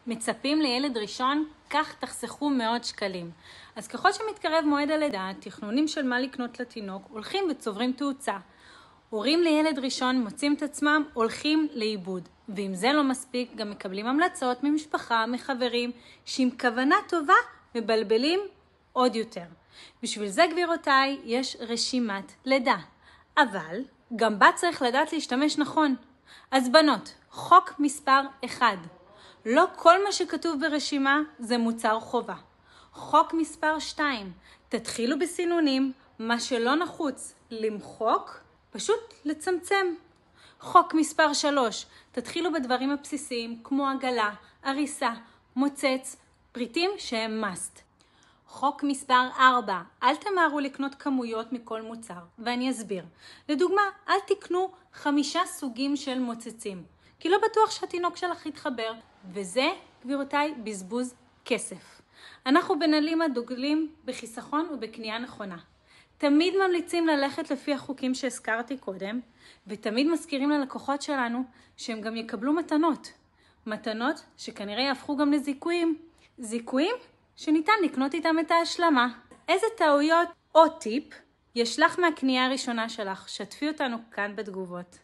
מצפים לילד ראשון, כך תחסכו מאות שקלים. אז ככל שמתקרב מועד הלידה, תכנונים של מה לקנות לתינוק הולכים וצוברים תאוצה. הורים לילד ראשון מוצאים את עצמם הולכים לאיבוד, ואם זה לא מספיק גם מקבלים המלצות ממשפחה, מחברים, שעם כוונה טובה מבלבלים עוד יותר. בשביל זה גבירותיי יש רשימת לידה, אבל גם בה צריך לדעת להשתמש נכון. אז בנות, חוק מספר 1, לא כל מה שכתוב ברשימה זה מוצר חובה. חוק מספר 2, תתחילו בסינונים, מה שלא נחוץ למחוק, פשוט לצמצם. חוק מספר 3, תתחילו בדברים הבסיסיים כמו עגלה, עריסה, מוצץ, פריטים שהם must. חוק מספר 4, אל תמהרו לקנות כמויות מכל מוצר, ואני אסביר. לדוגמה, אל תקנו 5 סוגים של מוצצים, כי לא בטוח שהתינוק שלך יתחבר, וזה, גבירותיי, בזבוז כסף. אנחנו בנלימה דוגלים בחיסכון ובקנייה נכונה. תמיד ממליצים ללכת לפי החוקים שהזכרתי קודם, ותמיד מזכירים ללקוחות שלנו שהם גם יקבלו מתנות. מתנות שכנראה יהפכו גם לזיכויים. זיכויים שניתן לקנות איתם את ההשלמה. איזה טעויות או טיפ יש לך מהקנייה הראשונה שלך? שתפי אותנו כאן בתגובות.